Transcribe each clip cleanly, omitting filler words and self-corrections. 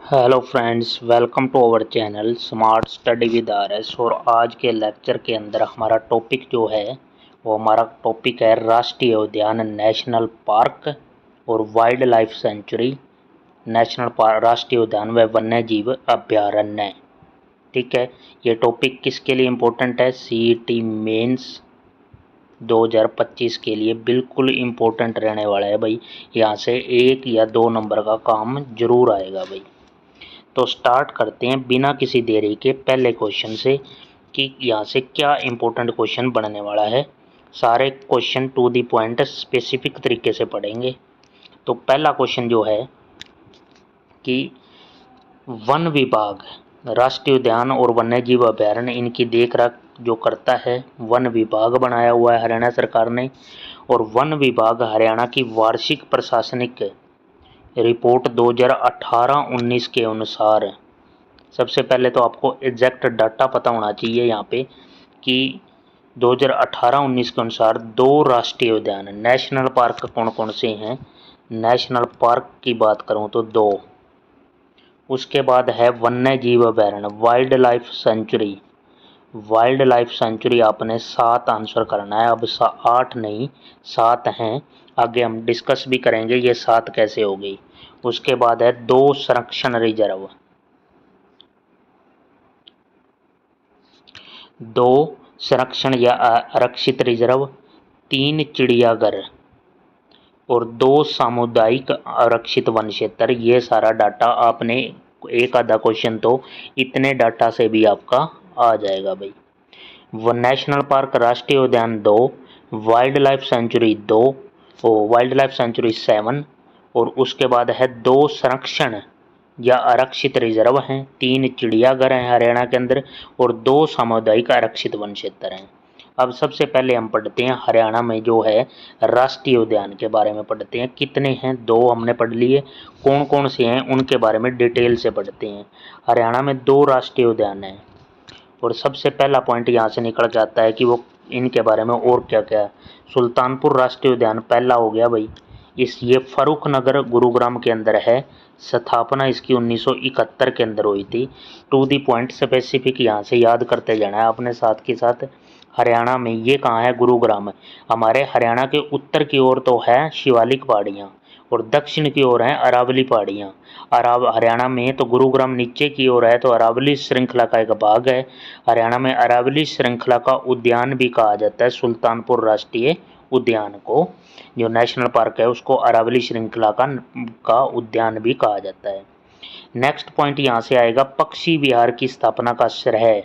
Hello friends, welcome to our channel smart study with RS. और आज के lecture के अंदर हमारा टॉपिक जो है वो हमारा टॉपिक है राष्ट्रीय उद्यान, नेशनल पार्क और wild life sanctuary, national park, राष्ट्रीय उद्यान व वन्य जीव अभ्यारण्य। ठीक है, ये टॉपिक किसके लिए इम्पोर्टेंट है? सीईटी मेंस 2025 के लिए बिल्कुल इम्पोर्टेंट रहने वाला है भाई। यहाँ से 1 या 2 नंबर का काम जरूर आएगा भाई। तो स्टार्ट करते हैं बिना किसी देरी के पहले क्वेश्चन से कि यहाँ से क्या इम्पोर्टेंट क्वेश्चन बनने वाला है। सारे question to the point specific तरीके से पढ़ेंगे। तो पहला क्वेश्चन जो है कि वन विभाग, राष्ट्रीय उद्यान और वन्य जीव अभ्यारण्य, इनकी देखरेख जो करता है वन विभाग बनाया हुआ है हरियाणा सरकार ने। और वन विभाग हरियाणा की वार्षिक प्रशासनिक रिपोर्ट 2018-19 के अनुसार, सबसे पहले तो आपको एग्जैक्ट डाटा पता होना चाहिए यहाँ पे कि 2018-19 के अनुसार 2 राष्ट्रीय उद्यान, नेशनल पार्क कौन कौन से हैं। नेशनल पार्क की बात करूँ तो 2, उसके बाद है वन्य जीव अभ्यारण्य, wild life sanctuary. Wild life sanctuary आपने 7 आंसर करना है, अब 8 नहीं 7 हैं। आगे हम डिस्कस भी करेंगे ये 7 कैसे हो गई। उसके बाद है 2 संरक्षण रिजर्व, 2 संरक्षण या आरक्षित रिजर्व, 3 चिड़ियाघर और 2 सामुदायिक आरक्षित वन क्षेत्र। ये सारा डाटा आपने एक आधा क्वेश्चन तो इतने डाटा से भी आपका आ जाएगा भाई। वो नेशनल पार्क, राष्ट्रीय उद्यान 2, wild life sanctuary 2, wild life sanctuary 7, और उसके बाद है 2 संरक्षण या आरक्षित रिजर्व हैं, 3 चिड़ियाघर हैं हरियाणा के अंदर और 2 सामुदायिक आरक्षित वन क्षेत्र हैं। अब सबसे पहले हम पढ़ते हैं हरियाणा में जो है राष्ट्रीय उद्यान के बारे में पढ़ते हैं। कितने हैं? 2 हमने पढ़ लिए। कौन कौन से हैं उनके बारे में डिटेल से पढ़ते हैं। हरियाणा में 2 राष्ट्रीय उद्यान हैं और सबसे पहला पॉइंट यहाँ से निकल जाता है कि वो इनके बारे में और क्या क्या है। सुल्तानपुर राष्ट्रीय उद्यान पहला हो गया भाई। ये फर्रुख नगर गुरुग्राम के अंदर है। स्थापना इसकी 1971 के अंदर हुई थी। टू दी पॉइंट स्पेसिफिक यहाँ से याद करते जाना है अपने साथ के साथ। हरियाणा में ये कहाँ है? गुरुग्राम। हमारे हरियाणा के उत्तर की ओर तो है शिवालिक पहाड़ियाँ और दक्षिण की ओर हैं अरावली पहाड़ियाँ। हरियाणा में तो गुरुग्राम नीचे की ओर है तो अरावली श्रृंखला का एक भाग है। हरियाणा में अरावली श्रृंखला का उद्यान भी कहा जाता है। सुल्तानपुर राष्ट्रीय उद्यान को, जो नेशनल पार्क है, उसको अरावली श्रृंखला का उद्यान भी कहा जाता है। नेक्स्ट पॉइंट यहाँ से आएगा, पक्षी विहार की स्थापना का श्रेय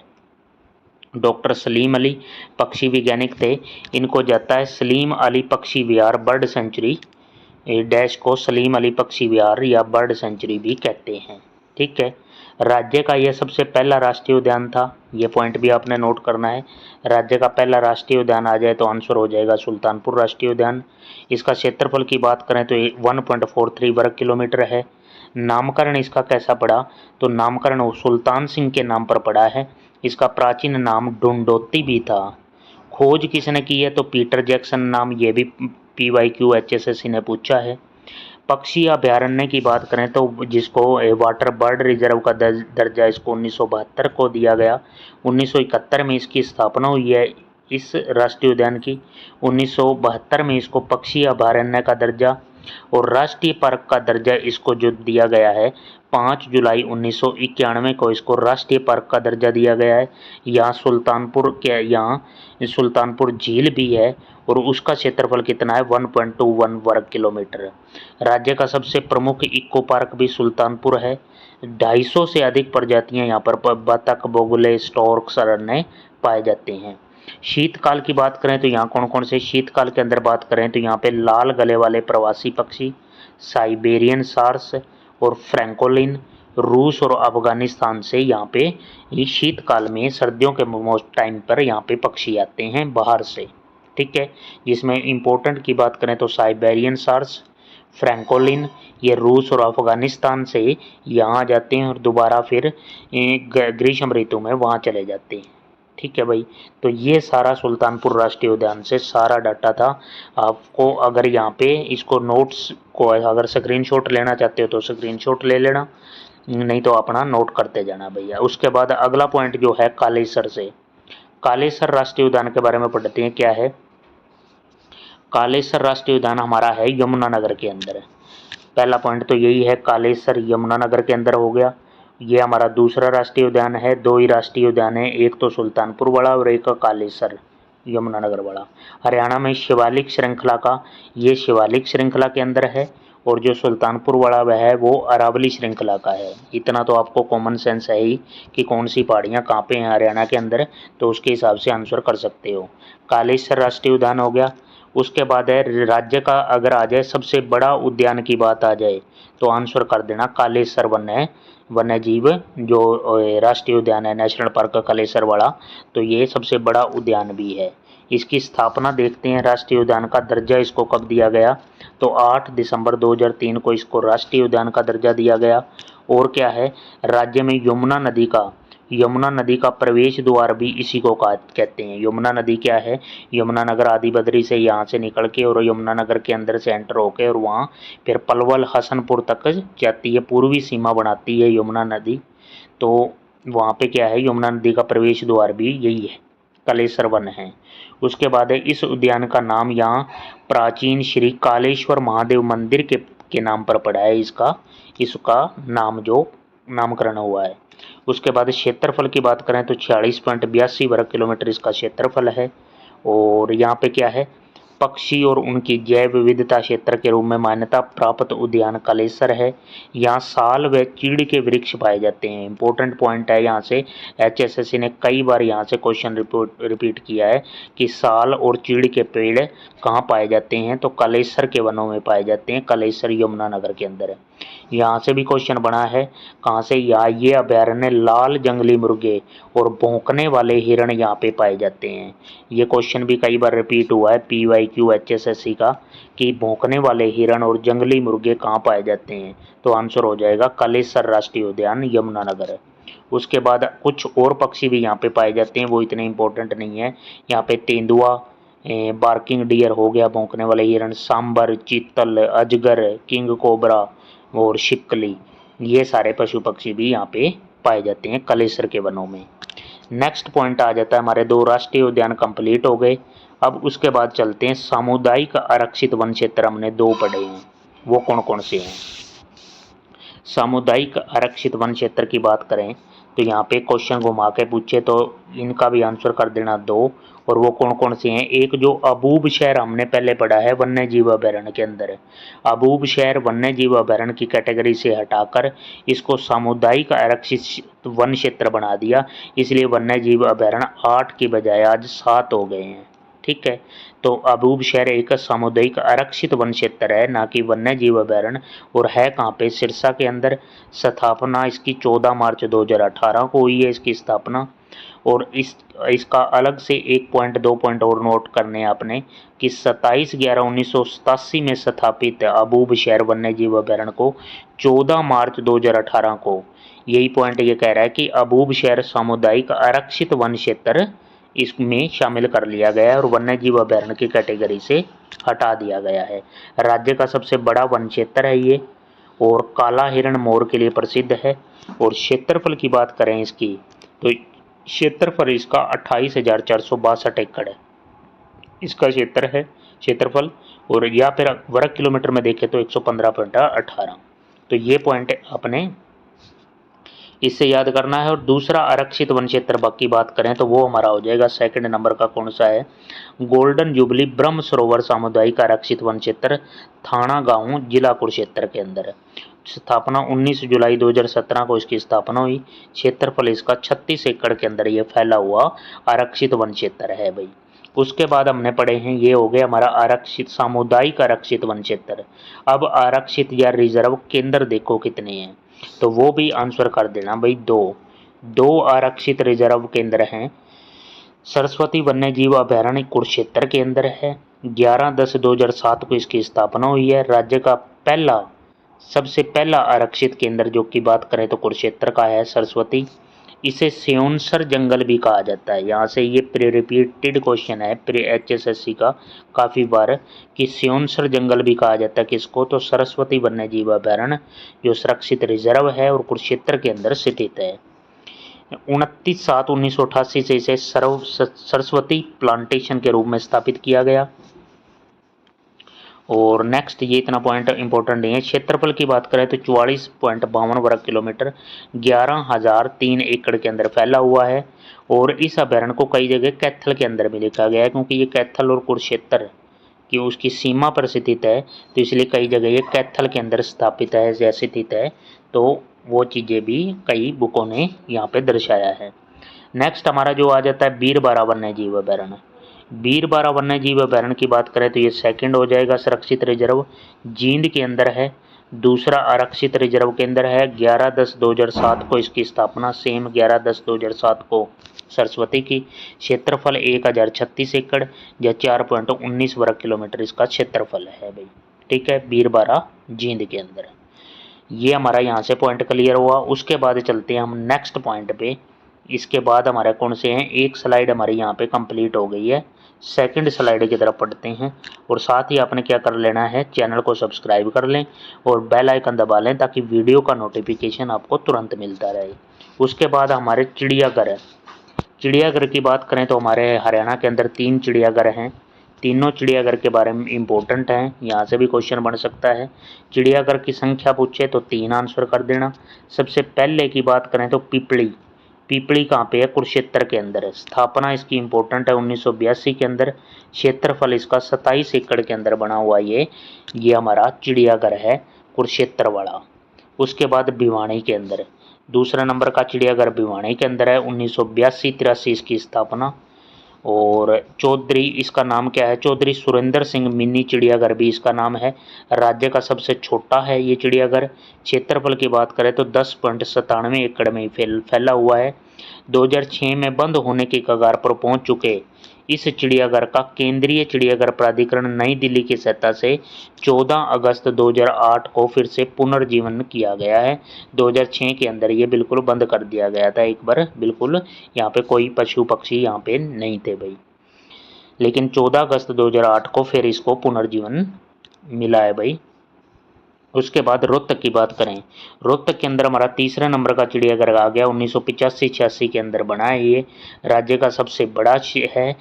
डॉक्टर सलीम अली, पक्षी वैज्ञानिक थे, इनको जाता है। सलीम अली पक्षी विहार बर्ड सेंचुरी डैश को सलीम अली पक्षी विहार या बर्ड सेंचुरी भी कहते हैं। ठीक है, राज्य का यह सबसे पहला राष्ट्रीय उद्यान था। ये पॉइंट भी आपने नोट करना है। राज्य का पहला राष्ट्रीय उद्यान आ जाए तो आंसर हो जाएगा सुल्तानपुर राष्ट्रीय उद्यान। इसका क्षेत्रफल की बात करें तो 1.43 वर्ग किलोमीटर है। नामकरण इसका कैसा पड़ा? तो नामकरण सुल्तान सिंह के नाम पर पड़ा है। इसका प्राचीन नाम ढूंढोती भी था। खोज किसने की है? तो पीटर जैक्सन नाम, ये भी PYQ HSSC ने पूछा है। पक्षी अभ्यारण्य की बात करें तो जिसको वाटर बर्ड रिजर्व का दर्जा इसको 1972 को दिया गया। 1971 में इसकी स्थापना हुई है इस राष्ट्रीय उद्यान की। 1972 में इसको पक्षी अभ्यारण्य का दर्जा और राष्ट्रीय पार्क का दर्जा इसको जो दिया गया है 5 जुलाई 1991 को इसको राष्ट्रीय पार्क का दर्जा दिया गया है। यहाँ सुल्तानपुर झील भी है और उसका क्षेत्रफल कितना है? 1.21 वर्ग किलोमीटर। राज्य का सबसे प्रमुख इको पार्क भी सुल्तानपुर है। 250 से अधिक प्रजातियां यहाँ पर बतख, बगुले, स्टॉर्क, सरने पाए जाते हैं। शीतकाल की बात करें तो यहाँ कौन कौन से शीतकाल के अंदर बात करें तो यहाँ पे लाल गले वाले प्रवासी पक्षी, साइबेरियन सार्स और फ्रैंकोलिन रूस और अफगानिस्तान से यहाँ पे शीतकाल में सर्दियों के टाइम पर यहाँ पे पक्षी आते हैं बाहर से। ठीक है, जिसमें इम्पोर्टेंट की बात करें तो साइबेरियन सार्स, फ्रैंकोलिन, ये रूस और अफगानिस्तान से यहाँ जाते हैं और दोबारा फिर ग्रीष्म ऋतु में वहाँ चले जाते हैं। ठीक है भाई, तो ये सारा सुल्तानपुर राष्ट्रीय उद्यान से सारा डाटा था। आपको अगर यहाँ पे इसको नोट्स को अगर स्क्रीनशॉट लेना चाहते हो तो स्क्रीनशॉट ले लेना। नहीं तो अपना नोट करते जाना भैया। उसके बाद अगला पॉइंट जो है कालेसर से, कालेसर राष्ट्रीय उद्यान के बारे में पढ़ते हैं। क्या है कालेसर राष्ट्रीय उद्यान? हमारा है यमुनानगर के अंदर। पहला पॉइंट तो यही है, कालेसर यमुनानगर के अंदर हो गया। ये हमारा दूसरा राष्ट्रीय उद्यान है। दो ही राष्ट्रीय उद्यान है, एक तो सुल्तानपुर वाला और एक कालेसर यमुनानगर वाला। हरियाणा में शिवालिक श्रृंखला का, ये शिवालिक श्रृंखला के अंदर है, और जो सुल्तानपुर वाला वह है वो अरावली श्रृंखला का है। इतना तो आपको कॉमन सेंस है ही कि कौन सी पहाड़ियाँ कहाँ पे हैं हरियाणा के अंदर, तो उसके हिसाब से आंसर कर सकते हो। कालेसर राष्ट्रीय उद्यान हो गया। उसके बाद है राज्य का, अगर आ जाए सबसे बड़ा उद्यान की बात आ जाए तो आंसर कर देना कालेसर वन्य जीव जो राष्ट्रीय उद्यान है, नेशनल पार्क कालेसर वाला, तो ये सबसे बड़ा उद्यान भी है। इसकी स्थापना देखते हैं, राष्ट्रीय उद्यान का दर्जा इसको कब दिया गया, तो 8 दिसंबर 2003 को इसको राष्ट्रीय उद्यान का दर्जा दिया गया। और क्या है, राज्य में यमुना नदी का प्रवेश द्वार भी इसी को कहते हैं। यमुना नदी क्या है, यमुनानगर आदि बद्री से यहाँ से निकल के और यमुनानगर के अंदर से एंटर होके और वहाँ फिर पलवल हसनपुर तक जाती है, पूर्वी सीमा बनाती है यमुना नदी। तो वहाँ पे क्या है, यमुना नदी का प्रवेश द्वार भी यही है, कालेसर वन है। उसके बाद है, इस उद्यान का नाम यहाँ प्राचीन श्री कालेश्वर महादेव मंदिर के नाम पर पड़ा है। इसका नाम जो नामकरण हुआ है। उसके बाद क्षेत्रफल की बात करें तो 46.82 वर्ग किलोमीटर इसका क्षेत्रफल है। और यहाँ पे क्या है, पक्षी और उनकी जैव विविधता क्षेत्र के रूप में मान्यता प्राप्त उद्यान कालेसर है। यहाँ साल व चीड़ के वृक्ष पाए जाते हैं। इंपॉर्टेंट पॉइंट है, यहाँ से HSSC ने कई बार यहाँ से क्वेश्चन रिपीट किया है कि साल और चीड़ के पेड़ कहाँ पाए जाते हैं, तो कालेसर के वनों में पाए जाते हैं, कालेसर यमुनानगर के अंदर है। यहाँ से भी क्वेश्चन बना है, कहाँ से, यहाँ ये अभयारण्य लाल जंगली मुर्गे और भौंकने वाले हिरण यहाँ पे पाए जाते हैं। ये क्वेश्चन भी कई बार रिपीट हुआ है PYQ HSSC का कि भौंकने वाले हिरण और जंगली मुर्गे कहाँ पाए जाते हैं, तो आंसर हो जाएगा कालेसर राष्ट्रीय उद्यान यमुनानगर। उसके बाद कुछ और पक्षी भी यहाँ पे पाए जाते हैं, वो इतने इंपॉर्टेंट नहीं है। यहाँ पे तेंदुआ, बार्किंग डियर हो गया, भौंकने वाले हिरण, सांबर, चीतल, अजगर, किंग कोबरा और शिपकली, ये सारे पशु पक्षी भी यहाँ पे पाए जाते हैं कालेसर के वनों में। नेक्स्ट पॉइंट आ जाता है, हमारे 2 राष्ट्रीय उद्यान कंप्लीट हो गए। अब उसके बाद चलते हैं, सामुदायिक आरक्षित वन क्षेत्र हमने 2 पढ़े हैं, वो कौन कौन से हैं। सामुदायिक आरक्षित वन क्षेत्र की बात करें तो यहाँ पे क्वेश्चन घुमा के पूछे तो इनका भी आंसर कर देना 2, और वो कौन कौन से हैं। एक जो अबूब शहर हमने पहले पढ़ा है वन्य जीव अभयारण्य के अंदर, अबूब शहर वन्य जीव अभयारण्य की कैटेगरी से हटाकर इसको सामुदायिक आरक्षित वन क्षेत्र बना दिया, इसलिए वन्य जीव अभयारण्य 8 की बजाय आज 7 हो गए हैं। ठीक है, तो अबूब शहर एक सामुदायिक आरक्षित वन क्षेत्र है, ना कि वन्य जीव अभयारण्य, और है कहाँ पे, सिरसा के अंदर। स्थापना इसकी 14 मार्च 2018 को हुई है इसकी स्थापना। और इसका अलग से 1 पॉइंट 2 पॉइंट और नोट करने आपने कि 27/11/1987 में स्थापित अबूब शहर वन्य जीव अभयारण्य को 14 मार्च 2018 को, यही पॉइंट ये कह रहा है कि अबूब शहर सामुदायिक आरक्षित वन क्षेत्र इसमें शामिल कर लिया गया है और वन्य जीव अभयारण्य की कैटेगरी से हटा दिया गया है। राज्य का सबसे बड़ा वन क्षेत्र है ये, और काला हिरण मोर के लिए प्रसिद्ध है। और क्षेत्रफल की बात करें इसकी तो क्षेत्रफल इसका 28,462 एकड़ है, इसका क्षेत्रफल, और या फिर वर्ग किलोमीटर में देखें तो 115.18। तो ये पॉइंट अपने इससे याद करना है। और दूसरा आरक्षित वन क्षेत्र की बात करें तो वो हमारा हो जाएगा सेकंड नंबर का, कौन सा है, गोल्डन जुबली ब्रह्म सरोवर सामुदायिक आरक्षित वन क्षेत्र, थाना गांव जिला कुरुक्षेत्र के अंदर। स्थापना 19 जुलाई 2017 को इसकी स्थापना हुई। क्षेत्रफल इसका 36 एकड़ के अंदर ये फैला हुआ आरक्षित वन क्षेत्र है भाई। उसके बाद हमने पढ़े हैं, ये हो गया हमारा आरक्षित सामुदायिक आरक्षित वन क्षेत्र। अब आरक्षित या रिजर्व केंद्र देखो कितने हैं, तो वो भी आंसर कर देना भाई, 2 आरक्षित रिजर्व केंद्र हैं। सरस्वती वन्य जीव अभयारण्य कुरुक्षेत्र के अंदर है, 11/10/2007 को इसकी स्थापना हुई है। राज्य का सबसे पहला आरक्षित केंद्र जो की बात करें तो कुरुक्षेत्र का है, सरस्वती। इसे स्योनसर जंगल भी कहा जाता है। यहाँ से ये रिपीटेड क्वेश्चन है प्री HSSC का काफ़ी बार कि स्योनसर जंगल भी कहा जाता है किसको, तो सरस्वती वन्य जीव अभयारण्य जो सुरक्षित रिजर्व है और कुरुक्षेत्र के अंदर स्थित है। 29/7/1988 से इसे सरस्वती प्लांटेशन के रूप में स्थापित किया गया। और नेक्स्ट, ये इतना पॉइंट इंपॉर्टेंट नहीं है। क्षेत्रफल की बात करें तो 44.52 वर्ग किलोमीटर 11,003 एकड़ के अंदर फैला हुआ है। और इस अभ्यारण्य को कई जगह कैथल के अंदर भी लिखा गया है, क्योंकि ये कैथल और कुरुक्षेत्र की उसकी सीमा पर स्थित है, तो इसलिए कई जगह ये कैथल के अंदर स्थापित है या स्थित है। तो वो चीज़ें भी कई बुकों ने यहाँ पे दर्शाया है। नेक्स्ट हमारा जो आ जाता है बीरबारा वन्य जीव अभ्यारण्य। बीरबारा वन्य जीव अभ्यारण्य की बात करें तो ये सेकंड हो जाएगा सुरक्षित रिजर्व, जींद के अंदर है। दूसरा आरक्षित रिजर्व के अंदर है। 11/10/2007 को इसकी स्थापना, सेम 11/10/2007 को सरस्वती की। क्षेत्रफल 1036 एकड़ या 4.19 वर्ग किलोमीटर इसका क्षेत्रफल है भाई। ठीक है, बीरबारा जींद के अंदर। ये हमारा यहाँ से पॉइंट क्लियर हुआ। उसके बाद चलते हैं हम नेक्स्ट पॉइंट पे। इसके बाद हमारे कौन से हैं, एक स्लाइड हमारी यहाँ पे कंप्लीट हो गई है। सेकंड स्लाइड की तरफ पढ़ते हैं। और साथ ही आपने क्या कर लेना है, चैनल को सब्सक्राइब कर लें और बेल आइकन दबा लें ताकि वीडियो का नोटिफिकेशन आपको तुरंत मिलता रहे। उसके बाद हमारे चिड़ियाघर है। चिड़ियाघर की बात करें तो हमारे हरियाणा के अंदर 3 चिड़ियाघर हैं। तीनों चिड़ियाघर के बारे में इम्पोर्टेंट हैं, यहाँ से भी क्वेश्चन बन सकता है। चिड़ियाघर की संख्या पूछे तो 3 आंसर कर देना। सबसे पहले की बात करें तो पिपली। पिपली कहाँ पे है, कुरुक्षेत्र के अंदर है। स्थापना इसकी इम्पोर्टेंट है 1982 के अंदर। क्षेत्रफल इसका 27 एकड़ के अंदर बना हुआ ये हमारा चिड़ियाघर है कुरुक्षेत्र वाला। उसके बाद भिवानी के अंदर दूसरा नंबर का चिड़ियाघर भिवानी के अंदर है। 1982-83 इसकी स्थापना। और चौधरी, इसका नाम क्या है, चौधरी सुरेंद्र सिंह मिनी चिड़ियाघर भी इसका नाम है। राज्य का सबसे छोटा है ये चिड़ियाघर। क्षेत्रफल की बात करें तो 10.97 एकड़ में फैला हुआ है। 2006 में बंद होने की कगार पर पहुंच चुके इस चिड़ियाघर का केंद्रीय चिड़ियाघर प्राधिकरण नई दिल्ली की सत्ता से 14 अगस्त 2008 को फिर से पुनर्जीवन किया गया है। 2006 के अंदर ये बिल्कुल बंद कर दिया गया था एक बार, बिल्कुल यहाँ पे कोई पशु पक्षी यहाँ पे नहीं थे भाई, लेकिन 14 अगस्त 2008 को फिर इसको पुनर्जीवन मिला है भाई। उसके बाद रोहतक की बात करें, रोहतक के अंदर हमारा तीसरा नंबर का चिड़ियाघर आ गया। 1985-86 के अंदर बना है ये। राज्य का सबसे बड़ा है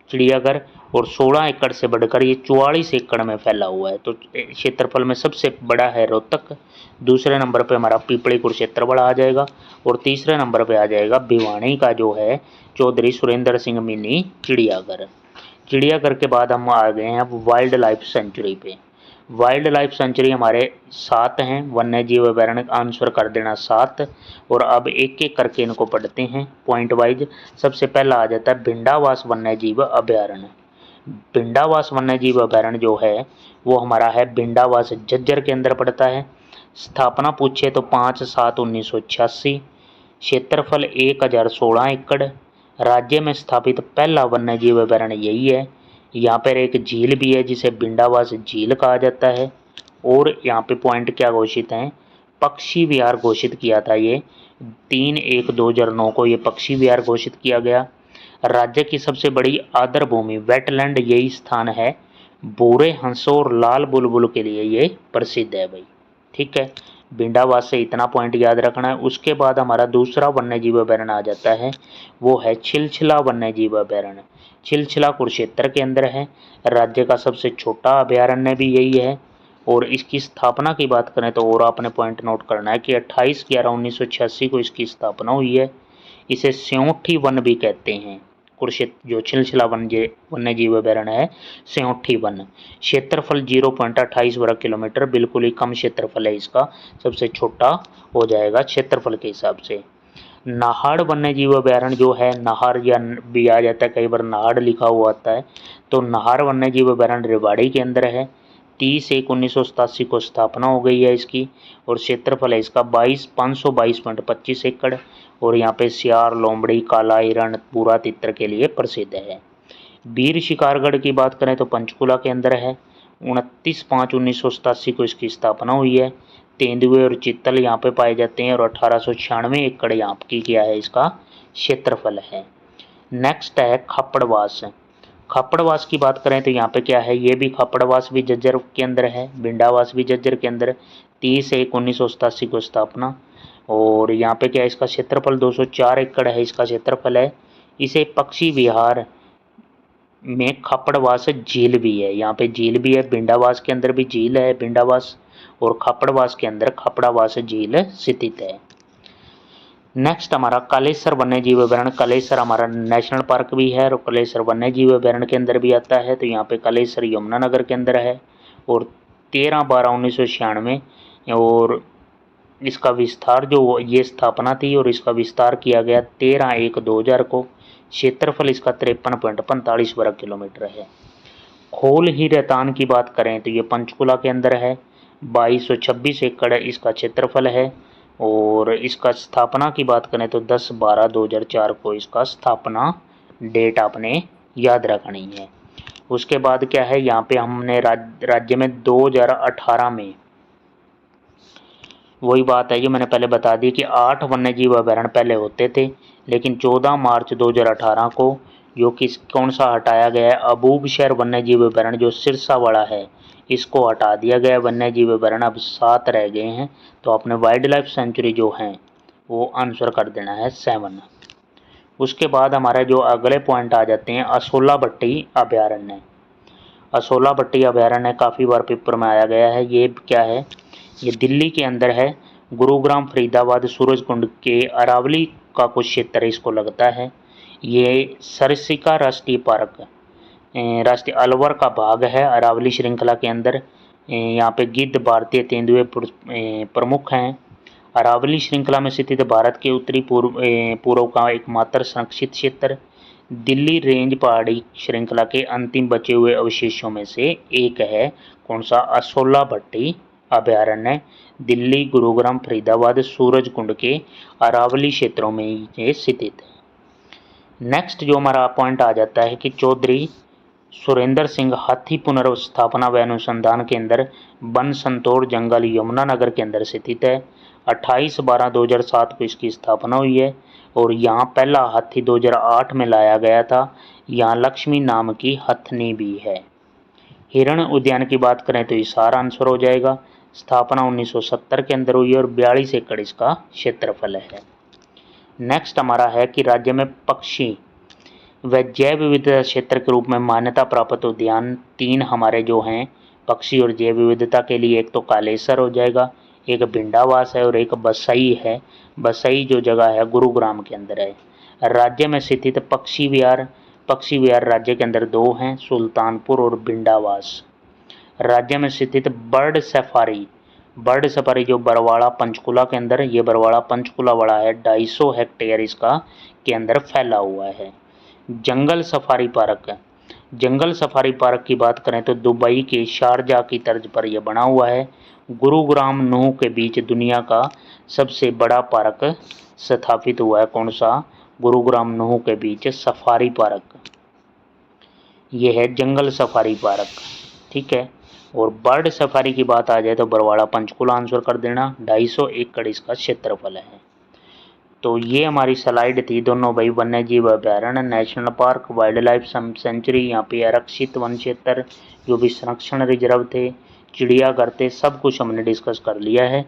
चिड़ियाघर और 16 एकड़ से बढ़कर ये 44 एकड़ में फैला हुआ है। तो क्षेत्रफल में सबसे बड़ा है रोहतक। दूसरे नंबर पे हमारा पिपली कुरुक्षेत्र बड़ा आ जाएगा। और तीसरे नंबर पे आ जाएगा भिवानी का जो है चौधरी सुरेंद्र सिंह मिनी चिड़ियाघर। चिड़ियाघर के बाद हम आ गए हैं अब वाइल्ड लाइफ सेंचुरी पे। वाइल्ड लाइफ सेंचुरी हमारे 7 हैं। वन्य जीव अभयारण्य आंसर कर देना 7। और अब एक एक करके इनको पढ़ते हैं पॉइंट वाइज। सबसे पहला आ जाता है भिंडावास वन्य जीव अभयारण्य। भिंडावास वन्य जीव अभयारण्य जो है वो हमारा है भिंडावास झज्जर के अंदर पड़ता है। स्थापना पूछे तो 5/7/1986। क्षेत्रफल 1016 एकड़। राज्य में स्थापित पहला वन्य जीव अभयारण्य यही है। यहाँ पर एक झील भी है जिसे भिंडावास झील कहा जाता है। और यहाँ पे पॉइंट क्या घोषित हैं, पक्षी विहार घोषित किया था ये 3/1/2009 को ये पक्षी विहार घोषित किया गया। राज्य की सबसे बड़ी आर्द्र भूमि वेटलैंड यही स्थान है। भूरे हंसों और लाल बुलबुल के लिए ये प्रसिद्ध है भाई। ठीक है, भिंडावास से इतना पॉइंट याद रखना है। उसके बाद हमारा दूसरा वन्य जीव अभयारण्य आ जाता है, वो है छिलछिला वन्य जीव अभयारण्य। छिलछिला कुरुक्षेत्र के अंदर है। राज्य का सबसे छोटा अभयारण्य भी यही है। और इसकी स्थापना की बात करें तो और आपने पॉइंट नोट करना है कि 28/11/1986 को इसकी स्थापना हुई है। इसे स्योंठी वन भी कहते हैं। कुरुक्षेत्र जो छिलछिला वन्य जीव अभयारण्य है, स्योंठी वन। क्षेत्रफल 0.28 वर्ग किलोमीटर, बिल्कुल ही कम क्षेत्रफल है इसका, सबसे छोटा हो जाएगा क्षेत्रफल के हिसाब से। नाहड़ वन्य जीव अभयारण्य जो है, नाहर या भी आ जाता है, कई बार नाहड़ लिखा हुआ आता है, तो नाहर वन्य जीव अभयारण्य रेवाड़ी के अंदर है। 30/1/1987 को स्थापना हो गई है इसकी। और क्षेत्रफल है इसका 522.25 एकड़। और यहाँ पे सियार, लोमड़ी, काला हिरण, भूरा तितर के लिए प्रसिद्ध है। वीर शिकारगढ़ की बात करें तो पंचकुला के अंदर है। 29/5/1987 को इसकी स्थापना हुई है। तेंदुए और चीतल यहाँ पे पाए जाते हैं और 1896 एकड़ यहाँ की क्या है इसका क्षेत्रफल है। नेक्स्ट है खप्पड़वास। खप्पड़वास की बात करें तो यहाँ पे क्या है, ये भी खप्पड़वास भी झज्जर के अंदर है, बिंडावास भी झज्जर के अंदर। 30/1/1987 को स्थापना। और यहाँ पे क्या है, इसका क्षेत्रफल 204 एकड़ है इसका क्षेत्रफल है। इसे पक्षी विहार में खप्पड़वास झील भी है, यहाँ पे झील भी है, बिंडावास के अंदर भी झील है बिंडावास, और खप्पड़वास के अंदर खप्पड़वास झील स्थित है। नेक्स्ट हमारा कालेसर वन्य जीव अभ्यारण्य। कालेसर हमारा नेशनल पार्क भी है और कालेसर वन्य जीव अभ्यारण्य के अंदर भी आता है। तो यहाँ पे कालेसर यमुनानगर के अंदर है और 13/12/1996 और इसका विस्तार जो ये स्थापना थी और इसका विस्तार किया गया 13/1/2000 को। क्षेत्रफल इसका 53.45 वर्ग किलोमीटर है। खोल ही रेतान की बात करें तो ये पंचकुला के अंदर है, 2226 एकड़ इसका क्षेत्रफल है। और इसका स्थापना की बात करें तो 10/12/2004 को इसका स्थापना डेट आपने याद रखनी है। उसके बाद क्या है, यहाँ पे हमने राज्य में 2018 में वही बात है जो मैंने पहले बता दी कि 8 वन्य जीव अभ्यारण्य पहले होते थे, लेकिन 14 मार्च 2018 को जो कि कौन सा हटाया गया है, अबूबशहर वन्य जीव अभ्यारण्य जो सिरसा वाला है इसको हटा दिया गया। वन्य जीव अभ्यारण्य अब 7 रह गए हैं। तो आपने वाइल्ड लाइफ सेंचुरी जो है वो आंसर कर देना है 7। उसके बाद हमारा जो अगले पॉइंट आ जाते हैं असोला भट्टी अभ्यारण्य। असोला भट्टी अभ्यारण्य काफ़ी बार पेपर में आया गया है। ये क्या है, ये दिल्ली के अंदर है, गुरुग्राम, फरीदाबाद, सूरजकुंड के अरावली का कुछ क्षेत्र इसको लगता है। ये सरसिका राष्ट्रीय पार्क राष्ट्रीय अलवर का भाग है अरावली श्रृंखला के अंदर। यहाँ पे गिद्ध, भारतीय तेंदुए प्रमुख हैं। अरावली श्रृंखला में स्थित भारत के उत्तरी पूर्व का एकमात्र संरक्षित क्षेत्र दिल्ली रेंज पहाड़ी श्रृंखला के अंतिम बचे हुए अवशेषों में से एक है। कौन सा, असोला भट्टी अभ्यारण्य दिल्ली, गुरुग्राम, फरीदाबाद, सूरजकुंड के अरावली क्षेत्रों में ये स्थित है। नेक्स्ट जो हमारा पॉइंट आ जाता है कि चौधरी सुरेंद्र सिंह हाथी पुनर्स्थापना व अनुसंधान केंद्र वन संतोड़ जंगल यमुनानगर के अंदर स्थित है। 28/12/2007 को इसकी स्थापना हुई है और यहाँ पहला हाथी 2008 में लाया गया था। यहाँ लक्ष्मी नाम की हथनी भी है। हिरण उद्यान की बात करें तो ये सारा आंसर हो जाएगा। स्थापना 1970 के अंदर हुई और 42 एकड़ इसका क्षेत्रफल है। नेक्स्ट हमारा है कि राज्य में पक्षी व जैव विविधता क्षेत्र के रूप में मान्यता प्राप्त उद्यान 3 हमारे जो हैं पक्षी और जैव विविधता के लिए, एक तो कालेसर हो जाएगा, एक बिंडावास है और एक बसई है। बसई जो जगह है गुरुग्राम के अंदर है। राज्य में स्थित पक्षी विहार राज्य के अंदर 2 हैं, सुल्तानपुर और बिंडावास। राज्य में स्थित बर्ड सफारी जो बरवाड़ा पंचकुला के अंदर, ये बरवाड़ा पंचकुला वाला है, 250 हेक्टेयर इसका के अंदर फैला हुआ है। जंगल सफारी पार्क की बात करें तो दुबई के शारजा की तर्ज पर यह बना हुआ है। गुरुग्राम नूह के बीच दुनिया का सबसे बड़ा पार्क स्थापित हुआ है। कौन सा, गुरुग्राम नूह के बीच सफारी पार्क, यह है जंगल सफारी पार्क, ठीक है। और बर्ड सफारी की बात आ जाए तो बरवाड़ा पंचकुला आंसर कर देना, 250 एकड़ इसका क्षेत्रफल है। तो ये हमारी स्लाइड थी दोनों भाई, वन्य जीव अभ्यारण्य, national park, wild life sanctuary, यहाँ पे आरक्षित वन क्षेत्र जो भी संरक्षण रिजर्व थे, चिड़ियाघर थे, सब कुछ हमने डिस्कस कर लिया है।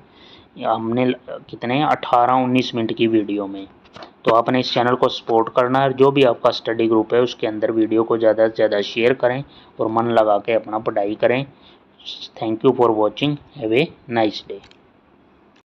हमने कितने 18-19 मिनट की वीडियो में। तो आपने इस चैनल को सपोर्ट करना है और जो भी आपका स्टडी ग्रुप है उसके अंदर वीडियो को ज़्यादा से ज़्यादा शेयर करें और मन लगा के अपना पढ़ाई करें। Thank you for watching, have a nice day.